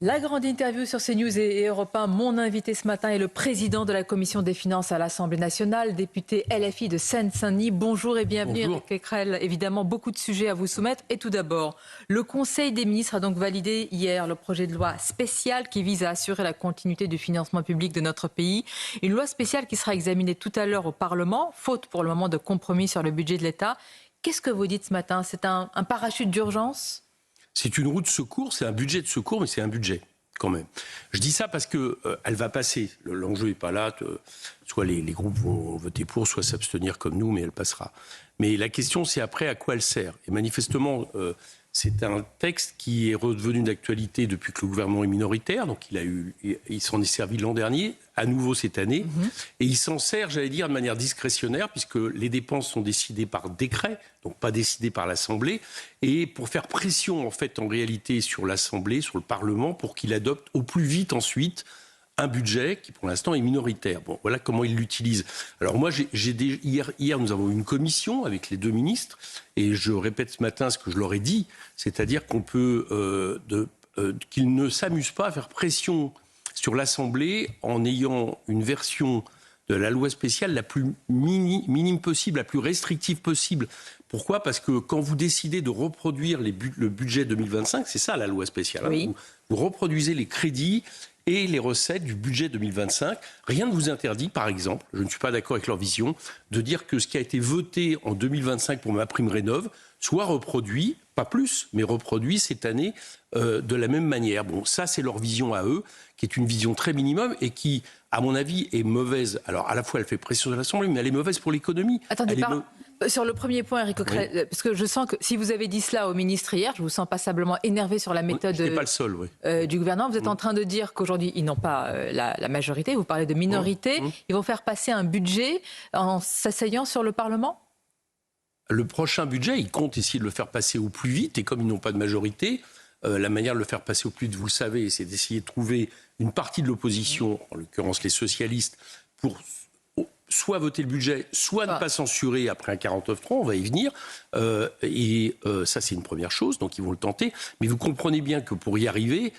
La grande interview sur CNews et Europe 1. Mon invité ce matin est le président de la Commission des finances à l'Assemblée nationale, député LFI de Seine-Saint-Denis. Bonjour et bienvenue. Bonjour. Éric Quecrel, évidemment, beaucoup de sujets à vous soumettre. Et tout d'abord, le Conseil des ministres a donc validé hier le projet de loi spéciale qui vise à assurer la continuité du financement public de notre pays. Une loi spéciale qui sera examinée tout à l'heure au Parlement, faute pour le moment de compromis sur le budget de l'État. Qu'est-ce que vous dites ce matin? C'est un parachute d'urgence? C'est une roue de secours, c'est un budget de secours, mais c'est un budget quand même. Je dis ça parce que elle va passer. L'enjeu n'est pas là. Soit les groupes vont voter pour, soit s'abstenir comme nous, mais elle passera. Mais la question, c'est après à quoi elle sert. Et manifestement, c'est un texte qui est redevenu d'actualité depuis que le gouvernement est minoritaire. Donc il s'en est servi l'an dernier, à nouveau cette année. Et il s'en sert, j'allais dire, de manière discrétionnaire, puisque les dépenses sont décidées par décret, donc pas décidées par l'Assemblée, et pour faire pression, en fait, en réalité, sur l'Assemblée, sur le Parlement, pour qu'il adopte au plus vite ensuite un budget qui, pour l'instant, est minoritaire. Bon, voilà comment il l'utilise. Alors moi, hier, nous avons eu une commission avec les deux ministres, et je répète ce matin ce que je leur ai dit, c'est-à-dire qu'on peut, qu'ils ne s'amusent pas à faire pression sur l'Assemblée en ayant une version de la loi spéciale la plus minime possible, la plus restrictive possible. Pourquoi ? Parce que quand vous décidez de reproduire le budget 2025, c'est ça la loi spéciale. Oui. Hein, vous reproduisez les crédits et les recettes du budget 2025. Rien ne vous interdit, par exemple, je ne suis pas d'accord avec leur vision, de dire que ce qui a été voté en 2025 pour MaPrimeRénov' soit reproduit, pas plus, mais reproduit cette année de la même manière. Bon, ça, c'est leur vision à eux, qui est une vision très minimum et qui, à mon avis, est mauvaise. Alors, à la fois, elle fait pression sur l'Assemblée, mais elle est mauvaise pour l'économie. Attendez, sur le premier point, Éric Quecrel, oui. Parce que je sens que si vous avez dit cela au ministre hier, je vous sens passablement énervé sur la méthode pas le seul, oui. Du gouvernement. Vous êtes en train de dire qu'aujourd'hui, ils n'ont pas la majorité, vous parlez de minorité. Ils vont faire passer un budget en s'asseyant sur le Parlement ? Le prochain budget, ils comptent essayer de le faire passer au plus vite, et comme ils n'ont pas de majorité, la manière de le faire passer au plus vite, vous le savez, c'est d'essayer de trouver une partie de l'opposition, en l'occurrence les socialistes, pour soit voter le budget, soit ne pas censurer après un 49.3, on va y venir. Ça, c'est une première chose, donc ils vont le tenter. Mais vous comprenez bien que pour y arriver,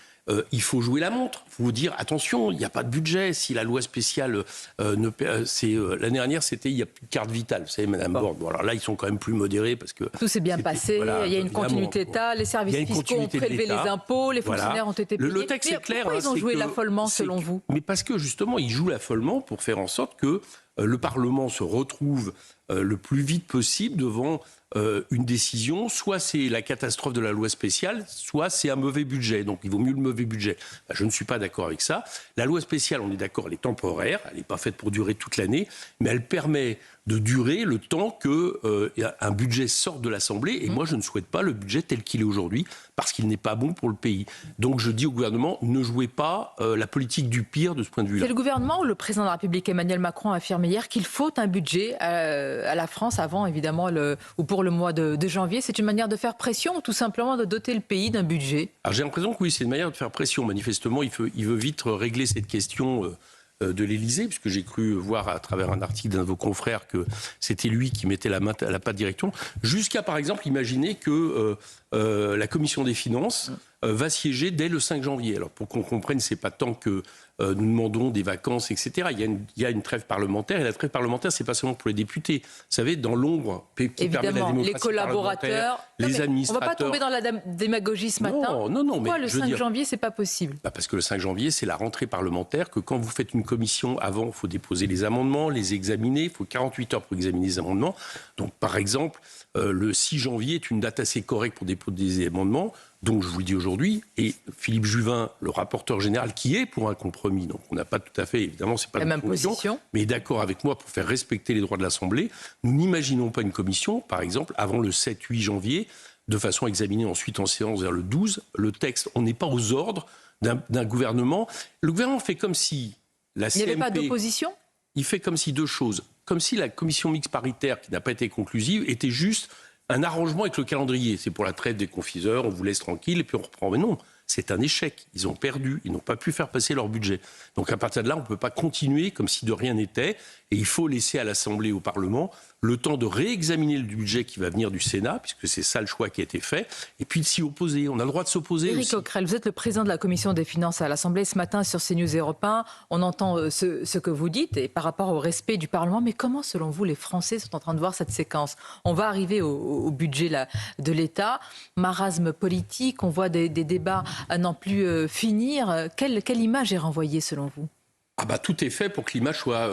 il faut jouer la montre. Il faut vous dire, attention, il n'y a pas de budget. Si la loi spéciale, l'année dernière, c'était il n'y a plus de carte vitale. Vous savez, Madame Borne. Bon, alors là, ils sont quand même plus modérés parce que... Tout s'est bien passé, voilà, il y a une continuité d'État, les services fiscaux ont prélevé les impôts, les fonctionnaires ont été payés. Le texte est clair. Pourquoi ils ont joué l'affolement, selon vous ? Mais parce que, justement, ils jouent l'affolement pour faire en sorte que le Parlement se retrouve le plus vite possible devant une décision. Soit c'est la catastrophe de la loi spéciale, soit c'est un mauvais budget. Donc il vaut mieux le mauvais budget. Je ne suis pas d'accord avec ça. La loi spéciale, on est d'accord, elle est temporaire. Elle n'est pas faite pour durer toute l'année. Mais elle permet de durer le temps qu'un budget sorte de l'Assemblée. Et moi, je ne souhaite pas le budget tel qu'il est aujourd'hui, parce qu'il n'est pas bon pour le pays. Donc je dis au gouvernement, ne jouez pas la politique du pire de ce point de vue-là. C'est le gouvernement ou le président de la République, Emmanuel Macron, a affirmé hier qu'il faut un budget à la France avant, évidemment, ou pour le mois de janvier. C'est une manière de faire pression ou tout simplement de doter le pays d'un budget ? Alors j'ai l'impression que oui, c'est une manière de faire pression. Manifestement, il veut vite régler cette question de l'Élysée, puisque j'ai cru voir à travers un article d'un de vos confrères que c'était lui qui mettait la main à la pâte directement, jusqu'à par exemple imaginer que la Commission des finances va siéger dès le 5 janvier. Alors pour qu'on comprenne, c'est pas tant que nous demandons des vacances, etc. Il y a une trêve parlementaire, et la trêve parlementaire, c'est pas seulement pour les députés. Vous savez, dans l'ombre qui permet la démocratie, les collaborateurs, les administrateurs. On ne va pas tomber dans la démagogie ce matin. Non. Pourquoi mais le 5 janvier, c'est pas possible ? Parce que le 5 janvier, c'est la rentrée parlementaire, que quand vous faites une commission, avant, il faut déposer les amendements, les examiner, il faut 48 heures pour examiner les amendements. Donc, par exemple, le 6 janvier est une date assez correcte pour déposer des amendements. Donc, je vous le dis aujourd'hui, et Philippe Juvin, le rapporteur général, qui est pour un compromis, donc on n'a pas tout à fait, évidemment, c'est pas la même position, mais d'accord avec moi pour faire respecter les droits de l'Assemblée. Nous n'imaginons pas une commission, par exemple, avant le 7-8 janvier, de façon à examiner ensuite en séance vers le 12. Le texte, on n'est pas aux ordres d'un gouvernement. Le gouvernement fait comme si la CMP... Il n'y avait pas d'opposition ? Il fait comme si deux choses. Comme si la commission mixte paritaire, qui n'a pas été conclusive, était juste un arrangement avec le calendrier. C'est pour la trêve des confiseurs, on vous laisse tranquille et puis on reprend. Mais non, C'est un échec. Ils ont perdu. Ils n'ont pas pu faire passer leur budget. Donc à partir de là, on ne peut pas continuer comme si de rien n'était. Et il faut laisser à l'Assemblée, au Parlement, le temps de réexaminer le budget qui va venir du Sénat, puisque c'est ça le choix qui a été fait, et puis de s'y opposer. On a le droit de s'opposer Éric aussi. Coquerel, vous êtes le président de la Commission des finances à l'Assemblée. Ce matin, sur CNews Europe 1, on entend ce que vous dites et par rapport au respect du Parlement. Mais comment, selon vous, les Français sont en train de voir cette séquence? On va arriver au budget de l'État. Marasme politique, on voit des débats à n'en plus finir. Quelle image est renvoyée, selon vous? Ah bah, tout est fait pour que l'image soit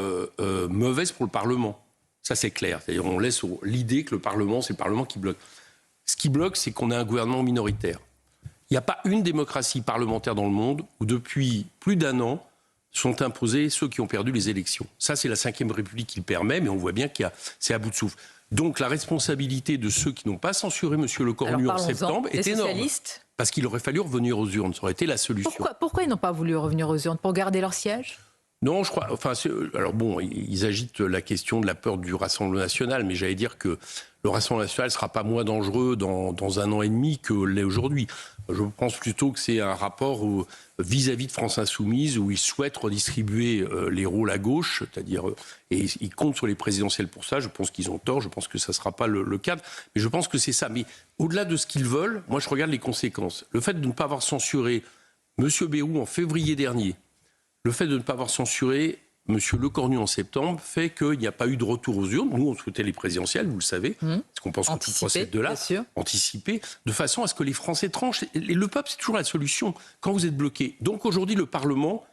mauvaise pour le Parlement. Ça, c'est clair. C'est-à-dire, on laisse l'idée que le Parlement, c'est le Parlement qui bloque. Ce qui bloque, c'est qu'on a un gouvernement minoritaire. Il n'y a pas une démocratie parlementaire dans le monde où, depuis plus d'1 an, sont imposés ceux qui ont perdu les élections. Ça, c'est la Ve République qui le permet, mais on voit bien c'est à bout de souffle. Donc, la responsabilité de ceux qui n'ont pas censuré M. Lecornu en septembre est énorme. Parce qu'il aurait fallu revenir aux urnes. Ça aurait été la solution. Pourquoi ils n'ont pas voulu revenir aux urnes? Pour garder leur siège? Non, je crois. Enfin, alors bon, ils agitent la question de la peur du Rassemblement national, mais j'allais dire que le Rassemblement national ne sera pas moins dangereux dans 1 an et demi que l'est aujourd'hui. Je pense plutôt que c'est un rapport vis-à-vis de France Insoumise où ils souhaitent redistribuer les rôles à gauche, c'est-à-dire et ils comptent sur les présidentielles pour ça. Je pense qu'ils ont tort. Je pense que ça ne sera pas le cadre, mais je pense que c'est ça. Mais au-delà de ce qu'ils veulent, moi je regarde les conséquences. Le fait de ne pas avoir censuré M. Bayrou en février dernier. Le fait de ne pas avoir censuré M. Lecornu en septembre fait qu'il n'y a pas eu de retour aux urnes. Nous, on souhaitait les présidentielles, vous le savez, parce qu'on pense que tout procède de là, anticiper, de façon à ce que les Français tranchent. Et le peuple, c'est toujours la solution quand vous êtes bloqué. Donc aujourd'hui, le Parlement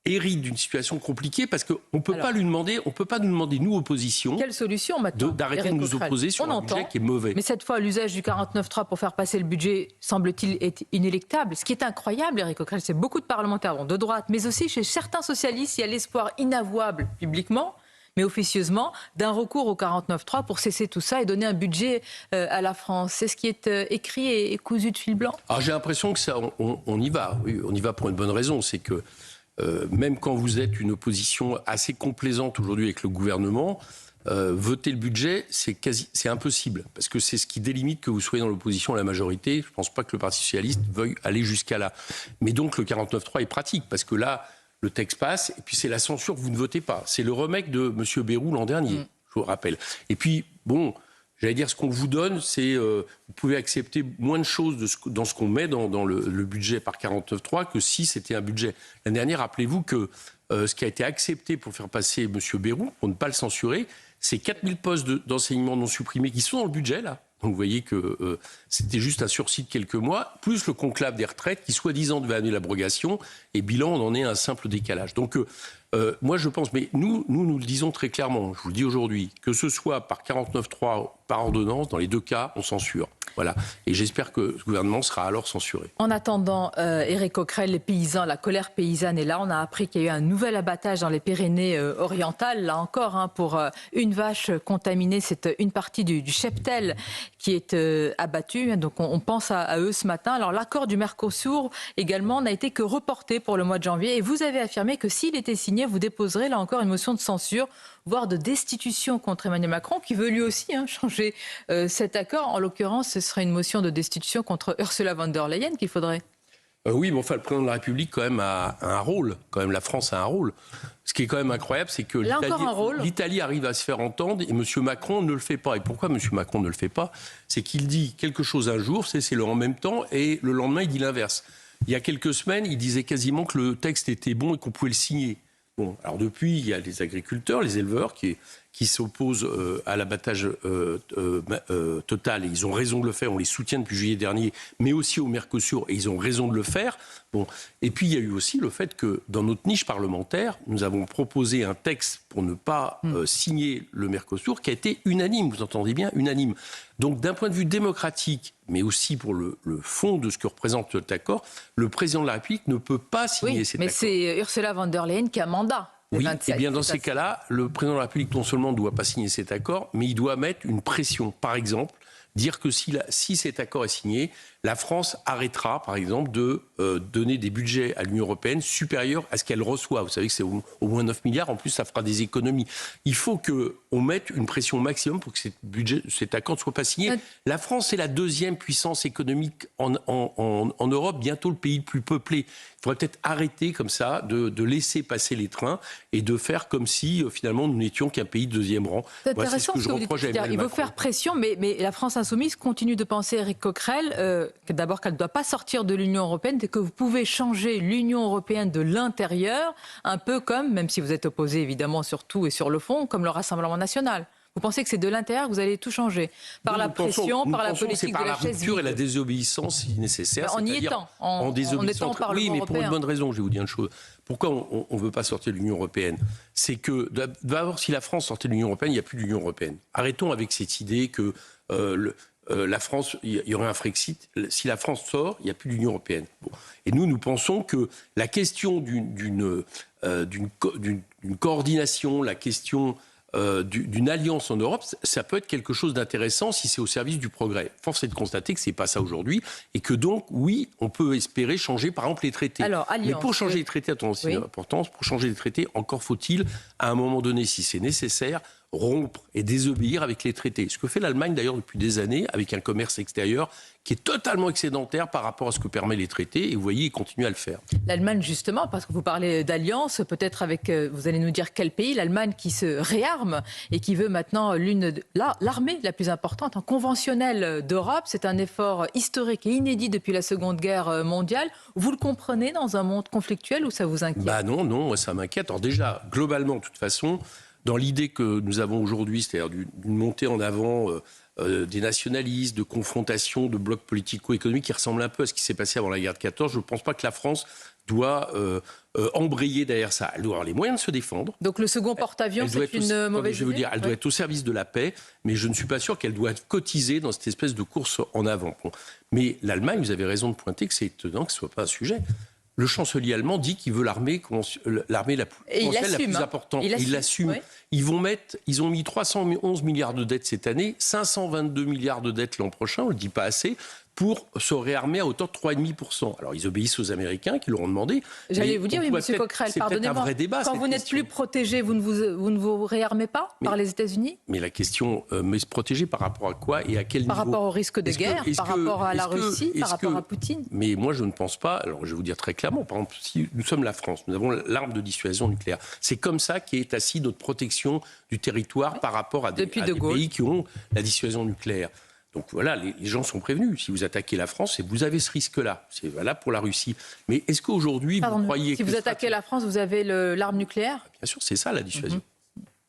hérite d'une situation compliquée parce qu'on ne peut pas lui demander, on peut pas nous demander, nous, opposition, quelle solution maintenant, d'arrêter de nous opposer sur un budget qui est mauvais. Mais cette fois, l'usage du 49.3 pour faire passer le budget, semble-t-il, est inéluctable. Ce qui est incroyable, Éric Coquerel, c'est beaucoup de parlementaires de droite, mais aussi chez certains socialistes, il y a l'espoir inavouable publiquement, mais officieusement, d'un recours au 49.3 pour cesser tout ça et donner un budget à la France. C'est ce qui est écrit et cousu de fil blanc. Alors j'ai l'impression que ça, on y va. Oui, on y va pour une bonne raison, c'est que même quand vous êtes une opposition assez complaisante aujourd'hui avec le gouvernement, voter le budget, c'est impossible. Parce que c'est ce qui délimite que vous soyez dans l'opposition à la majorité. Je ne pense pas que le Parti socialiste veuille aller jusqu'à là. Mais donc le 49.3 est pratique, parce que là, le texte passe, et puis c'est la censure que vous ne votez pas. C'est le remake de M. Bayrou l'an dernier, je vous rappelle. Et puis, bon... J'allais dire, ce qu'on vous donne, c'est vous pouvez accepter moins de choses dans ce qu'on met dans le budget par 49.3 que si c'était un budget. L'année dernière, rappelez-vous que ce qui a été accepté pour faire passer M. Bayrou, pour ne pas le censurer, c'est 4000 postes d'enseignement non supprimés qui sont dans le budget, là. Donc vous voyez que c'était juste un sursis de quelques mois, plus le conclave des retraites qui, soi-disant, devait amener l'abrogation, et bilan, on en est à un simple décalage. Donc moi, je pense, mais nous le disons très clairement, je vous le dis aujourd'hui, que ce soit par 49.3, par ordonnance, dans les deux cas, on censure. Voilà. Et j'espère que ce gouvernement sera alors censuré. En attendant, Éric Coquerel, les paysans, la colère paysanne est là. On a appris qu'il y a eu un nouvel abattage dans les Pyrénées-Orientales, là encore, pour une vache contaminée. C'est une partie du cheptel qui est abattue. Donc on pense à eux ce matin. Alors l'accord du Mercosur également n'a été que reporté pour le mois de janvier. Et vous avez affirmé que s'il était signé, vous déposerez là encore une motion de censure, voire de destitution contre Emmanuel Macron, qui veut lui aussi changer cet accord. En l'occurrence, ce serait une motion de destitution contre Ursula von der Leyen qu'il faudrait. Oui, mais enfin, le président de la République, quand même, a un rôle. Quand même, la France a un rôle. Ce qui est quand même incroyable, c'est que l'Italie arrive à se faire entendre et M. Macron ne le fait pas. Et pourquoi M. Macron ne le fait pas? C'est qu'il dit quelque chose un jour, c'est le en même temps, et le lendemain, il dit l'inverse. Il y a quelques semaines, il disait quasiment que le texte était bon et qu'on pouvait le signer. Bon, alors depuis, il y a les agriculteurs, les éleveurs qui s'opposent à l'abattage total, et ils ont raison de le faire, on les soutient depuis juillet dernier, mais aussi au Mercosur, et ils ont raison de le faire. Bon. Et puis il y a eu aussi le fait que dans notre niche parlementaire, nous avons proposé un texte pour ne pas signer le Mercosur qui a été unanime, vous entendez bien, unanime. Donc d'un point de vue démocratique, mais aussi pour le fond de ce que représente cet accord, le président de la République ne peut pas signer cet accord. Mais c'est Ursula von der Leyen qui a mandat. Oui, et bien dans ces cas-là, le président de la République non seulement ne doit pas signer cet accord, mais il doit mettre une pression. Par exemple, dire que si cet accord est signé, la France arrêtera, par exemple, de donner des budgets à l'Union européenne supérieurs à ce qu'elle reçoit. Vous savez que c'est au moins 9 milliards. En plus, ça fera des économies. Il faut qu'on mette une pression maximum pour que cet accord ne soit pas signé. La France est la deuxième puissance économique en Europe, bientôt le pays le plus peuplé. Il faudrait peut-être arrêter comme ça de laisser passer les trains et de faire comme si finalement nous n'étions qu'un pays de deuxième rang. C'est intéressant ce que vous dites. Il veut faire pression, mais la France insoumise continue de penser, Éric Coquerel, d'abord qu'elle ne doit pas sortir de l'Union européenne, et que vous pouvez changer l'Union européenne de l'intérieur, un peu comme, même si vous êtes opposé évidemment sur tout et sur le fond, comme le Rassemblement national. Vous pensez que c'est de l'intérieur que vous allez tout changer par la pression, par la politique de la chaise vide. Par la rupture et la désobéissance si nécessaire. En y étant, en étant au Parlement oui, mais pour européen. une bonne raison, je vais vous dire une chose. Pourquoi on ne veut pas sortir de l'Union européenne? C'est que, d'abord, si la France sortait de l'Union européenne, il n'y a plus d'Union européenne. Arrêtons avec cette idée que la France, il y aurait un Frexit. Si la France sort, il n'y a plus d'Union européenne. Bon. Et nous pensons que la question d'une coordination, la question d'une alliance en Europe, ça peut être quelque chose d'intéressant si c'est au service du progrès. Force est de constater que ce n'est pas ça aujourd'hui et que donc, oui, on peut espérer changer, par exemple, les traités. Alors, alliance, mais pour changer les traités, attention, c'est important, pour changer les traités, encore faut-il, à un moment donné, si c'est nécessaire, rompre et désobéir avec les traités. Ce que fait l'Allemagne d'ailleurs depuis des années avec un commerce extérieur qui est totalement excédentaire par rapport à ce que permettent les traités et vous voyez, ils continuent à le faire. L'Allemagne justement, parce que vous parlez d'alliance, peut-être avec, vous allez nous dire quel pays, l'Allemagne qui se réarme et qui veut maintenant l'armée la plus importante, conventionnelle d'Europe. C'est un effort historique et inédit depuis la Seconde Guerre mondiale. Vous le comprenez dans un monde conflictuel ou ça vous inquiète? Non, moi ça m'inquiète. Alors déjà, globalement, de toute façon, dans l'idée que nous avons aujourd'hui, c'est-à-dire d'une montée en avant des nationalistes, de confrontation, de blocs politico-économiques qui ressemblent un peu à ce qui s'est passé avant la guerre de 14, je ne pense pas que la France doit embrayer derrière ça. Elle doit avoir les moyens de se défendre. Donc le second porte-avions, c'est une mauvaise idée. Je veux dire, elle doit être au service de la paix, mais je ne suis pas sûr qu'elle doit être cotisée dans cette espèce de course en avant. Bon. Mais l'Allemagne, vous avez raison de pointer que c'est étonnant que ce ne soit pas un sujet. Le chancelier allemand dit qu'il veut l'armée la plus importante. Il l'assume. Oui. Ils ont mis 311 milliards de dettes cette année, 522 milliards de dettes l'an prochain, on ne le dit pas assez, pour se réarmer à hauteur de 3,5%. Alors, ils obéissent aux Américains qui leur ont demandé. J'allais vous dire, oui, M. Coquerel, pardonnez-moi, quand vous n'êtes plus protégé, vous ne vous réarmez pas par les États-Unis? Mais la question, mais se protéger par rapport à quoi et à quel niveau? Par rapport au risque de guerre, par rapport à la Russie, par rapport à Poutine? Mais moi, je ne pense pas. Alors, je vais vous dire très clairement, par exemple, si nous sommes la France, nous avons l'arme de dissuasion nucléaire. C'est comme ça qu'est assis notre protection du territoire par rapport à des pays qui ont la dissuasion nucléaire. Donc voilà, les gens sont prévenus. Si vous attaquez la France, vous avez ce risque-là. C'est valable pour la Russie. Mais est-ce qu'aujourd'hui, vous croyez que... Si vous attaquez la France, vous avez l'arme nucléaire? Bien sûr, c'est ça la dissuasion.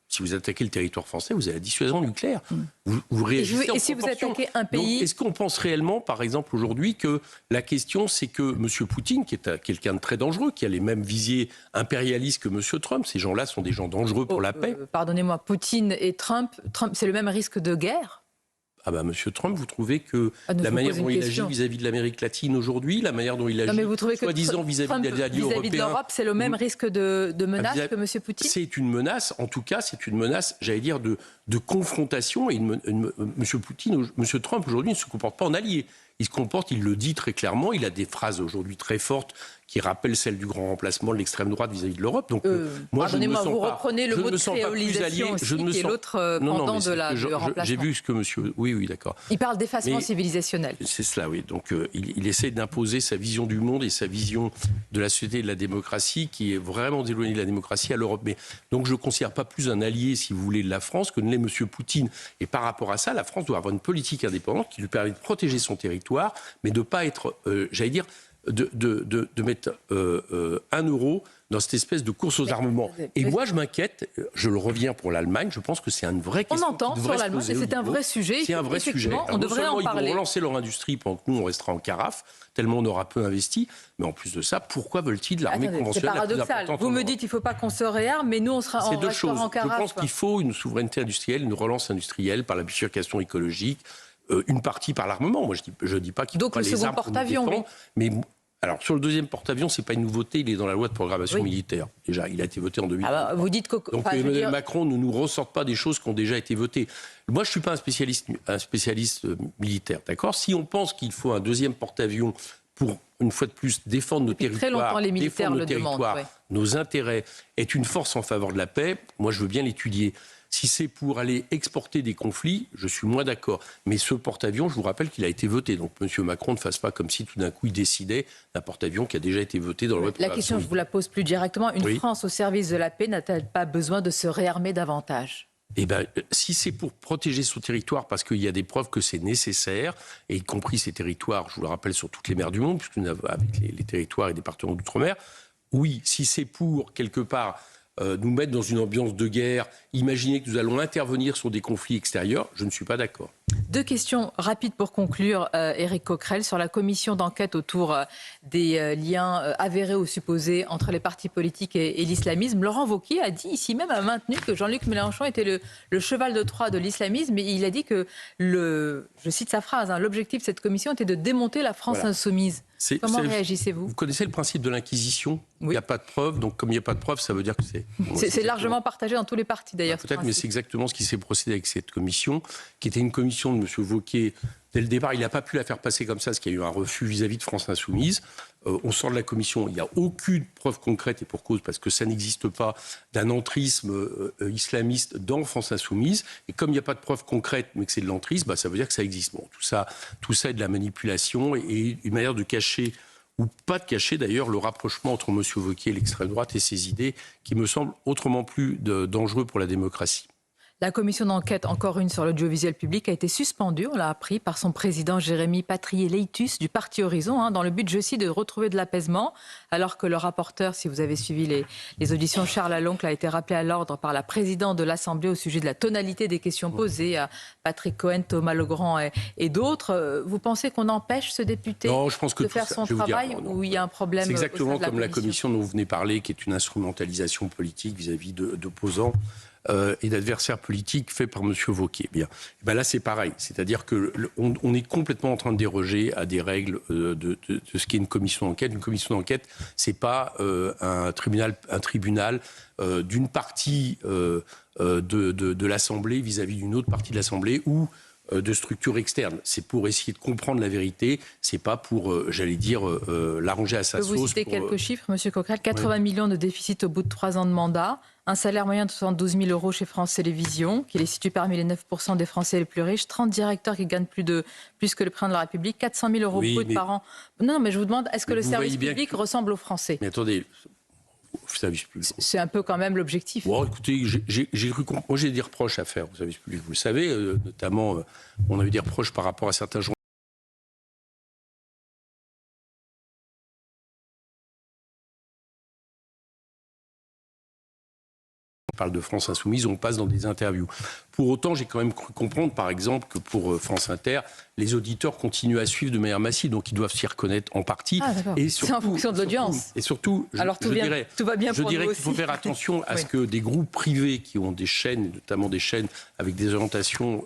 Si vous attaquez le territoire français, vous avez la dissuasion nucléaire. Vous réagissez et si vous attaquez un pays... Donc, est-ce qu'on pense réellement, par exemple, aujourd'hui, que la question, c'est que M. Poutine, qui est quelqu'un de très dangereux, qui a les mêmes visées impérialistes que M. Trump, ces gens-là sont des gens dangereux pour la paix. Pardonnez-moi, Poutine et Trump, c'est le même risque de guerre? M. Trump, vous trouvez que la manière dont il agit vis-à-vis de l'Amérique latine aujourd'hui, la manière dont il agit soi-disant vis-à-vis de l'allié européen... Vis-à-vis de l'Europe, c'est le même risque de menace que M. Poutine? C'est une menace, en tout cas, c'est une menace, j'allais dire, de confrontation. Et M. Trump, aujourd'hui, ne se comporte pas en allié. Il se comporte, il le dit très clairement, il a des phrases aujourd'hui très fortes qui rappellent celles du grand remplacement de l'extrême droite vis-à-vis de l'Europe. Donc, moi, je ne me sens vous reprenez le mot de créolisation aussi, qui est l'autre pendant du remplacement. J'ai vu ce que monsieur... Oui, d'accord. Il parle d'effacement civilisationnel. C'est cela, oui. Donc, il essaie d'imposer sa vision du monde et sa vision de la société et de la démocratie, qui est vraiment éloignée de la démocratie à l'Europe. Mais donc, je ne considère pas plus un allié, si vous voulez, de la France que ne l'est monsieur Poutine. Et par rapport à ça, la France doit avoir une politique indépendante qui lui permet de protéger son territoire, mais de ne pas être, j'allais dire, de mettre 1 euro dans cette espèce de course aux armements. Et moi, je m'inquiète, je le reviens pour l'Allemagne, je pense que c'est une vraie question. On entend sur l'Allemagne, et c'est un vrai sujet. C'est un vrai sujet. On devrait en parler. Ils vont relancer leur industrie pendant que nous, on restera en carafe, tellement on aura peu investi. Mais en plus de ça, pourquoi veulent-ils l'armée conventionnelle? C'est paradoxal. Vous me dites qu'il ne faut pas qu'on se réarme, mais nous, on restera en carafe. Je pense qu'il faut une souveraineté industrielle, une relance industrielle par la bifurcation écologique, une partie par l'armement. Moi, je dis pas qu'il faut pas les armes pour nous défendre, mais Alors, sur le deuxième porte-avions, c'est pas une nouveauté, il est dans la loi de programmation militaire. Déjà, il a été voté en 2000. Vous dites que... Donc Emmanuel Macron ne nous ressorte pas des choses qui ont déjà été votées. Moi, je ne suis pas un spécialiste militaire, d'accord ? Si on pense qu'il faut un deuxième porte-avions pour, une fois de plus, défendre nos territoires, très longtemps, les militaires le demandent, nos intérêts, est une force en faveur de la paix, moi, je veux bien l'étudier. Si c'est pour aller exporter des conflits, je suis moins d'accord. Mais ce porte-avions, je vous rappelle qu'il a été voté. Donc M. Macron ne fasse pas comme si tout d'un coup il décidait d'un porte-avions qui a déjà été voté dans le loi de programmation. La question, je vous la pose plus directement. Une France au service de la paix n'a-t-elle pas besoin de se réarmer davantage ? Eh bien, si c'est pour protéger son territoire, parce qu'il y a des preuves que c'est nécessaire, et y compris ces territoires, je vous le rappelle, sur toutes les mers du monde, puisque nous avons avec les territoires et départements d'outre-mer, oui, si c'est pour, quelque part, nous mettre dans une ambiance de guerre, imaginer que nous allons intervenir sur des conflits extérieurs, je ne suis pas d'accord. 2 questions rapides pour conclure, Éric Coquerel, sur la commission d'enquête autour des liens avérés ou supposés entre les partis politiques et l'islamisme. Laurent Wauquiez a dit ici même, a maintenu que Jean-Luc Mélenchon était le cheval de Troie de l'islamisme, et il a dit que, je cite sa phrase, l'objectif de cette commission était de démonter la France insoumise. Comment réagissez-vous ? Vous connaissez le principe de l'Inquisition ? Il n'y a pas de preuves, donc comme il n'y a pas de preuves, ça veut dire que c'est... C'est largement partagé dans tous les partis d'ailleurs. Peut-être, mais c'est exactement ce qui s'est procédé avec cette commission, qui était une commission de M. Wauquiez. Dès le départ, il n'a pas pu la faire passer comme ça, parce qu'il y a eu un refus vis-à-vis de France Insoumise. On sort de la commission, il n'y a aucune preuve concrète, et pour cause, parce que ça n'existe pas, d'un entrisme islamiste dans France Insoumise. Et comme il n'y a pas de preuve concrète, mais que c'est de l'entrisme, ça veut dire que ça existe. Bon, tout ça est de la manipulation et une manière de cacher, ou pas de cacher d'ailleurs, le rapprochement entre M. Wauquiez et l'extrême droite et ses idées, qui me semblent autrement plus dangereux pour la démocratie. La commission d'enquête, encore une sur l'audiovisuel public, a été suspendue, on l'a appris, par son président Jérémy Patrier-Leitus du Parti Horizon, dans le but, je cite, de retrouver de l'apaisement, alors que le rapporteur, si vous avez suivi les auditions, Charles Aloncle, a été rappelé à l'ordre par la présidente de l'Assemblée au sujet de la tonalité des questions posées à Patrick Cohen, Thomas Legrand et d'autres. Vous pensez qu'on empêche ce député de faire son travail, ou il y a un problème? C'est exactement comme la commission dont vous venez parler, qui est une instrumentalisation politique vis-à-vis d'opposants et d'adversaires politiques fait par M. Wauquiez. Bien. Là, c'est pareil. C'est-à-dire qu'on est complètement en train de déroger à des règles de ce qu'est une commission d'enquête. Une commission d'enquête, c'est pas un tribunal d'une partie de l'Assemblée vis-à-vis d'une autre partie de l'Assemblée ou de structures externes. C'est pour essayer de comprendre la vérité. C'est pas pour, l'arranger à sa sauce. Vous citez quelques chiffres, M. Coquerel. 80 millions de déficit au bout de 3 ans de mandat. Un salaire moyen de 72 000 € chez France Télévisions, qui les situe parmi les 9% des Français les plus riches. 30 directeurs qui gagnent plus que le président de la République. 400 000 € brut par an. Non, mais je vous demande, est-ce que le service public ressemble aux Français ? Mais attendez... Service public. C'est un peu quand même l'objectif. Bon, écoutez, moi j'ai des reproches à faire au service public, vous le savez, notamment on a eu des reproches par rapport à certains journalistes. On parle de France Insoumise, on passe dans des interviews. Pour autant, j'ai quand même cru comprendre, par exemple, que pour France Inter, les auditeurs continuent à suivre de manière massive, donc ils doivent s'y reconnaître en partie. Et c'est en fonction de l'audience. Et surtout, tout va bien je dirais qu'il faut faire attention à ce que des groupes privés qui ont des chaînes, notamment des chaînes avec des orientations,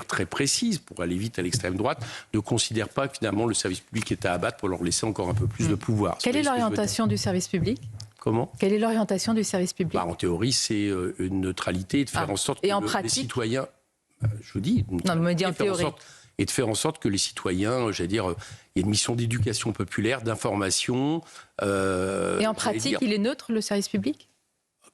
très précises, pour aller vite à l'extrême droite, ne considèrent pas que finalement le service public est à abattre pour leur laisser encore un peu plus de pouvoir. Quelle est l'orientation du service public ? Comment ? Quelle est l'orientation du service public ? En théorie, c'est une neutralité et de faire en sorte que les citoyens... Je vous dis... Non, mais en théorie. Et de faire en sorte que les citoyens, il y a une mission d'éducation populaire, d'information... et en pratique, il est neutre, le service public ?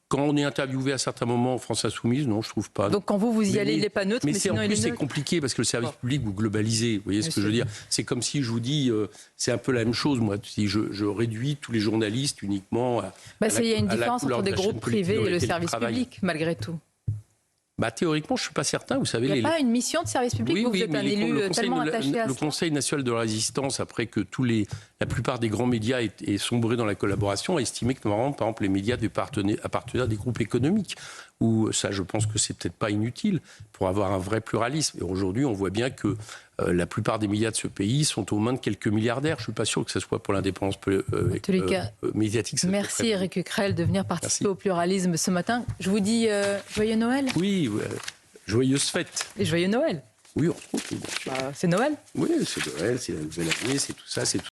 Quand on est interviewé à certains moments en France Insoumise, non, je trouve pas. Donc quand vous y allez, il n'est pas neutre, mais sinon il est neutre. C'est compliqué parce que le service public, vous globalisez. Vous voyez ce que je veux dire ? C'est comme si je vous dis, c'est un peu la même chose, moi. Si je réduis tous les journalistes uniquement à il y a une différence entre des groupes privés et le service public, malgré tout. Théoriquement, je ne suis pas certain. Vous savez, il n'y a pas une mission de service public, vous êtes un élu tellement attaché à ça. Le Conseil national de la résistance, après que la plupart des grands médias aient sombré dans la collaboration, a estimé que, normalement, par exemple, les médias devaient appartenir à des groupes économiques. Où ça, je pense que c'est peut-être pas inutile pour avoir un vrai pluralisme. Et aujourd'hui, on voit bien que la plupart des médias de ce pays sont aux mains de quelques milliardaires. Je ne suis pas sûr que ce soit pour l'indépendance médiatique. Merci Éric Coquerel de venir participer au pluralisme ce matin. Je vous dis joyeux Noël. Oui, joyeuses fêtes. Et joyeux Noël. Oui, on retrouve. C'est Noël. Oui, c'est Noël, c'est la nouvelle année, c'est tout ça, c'est tout.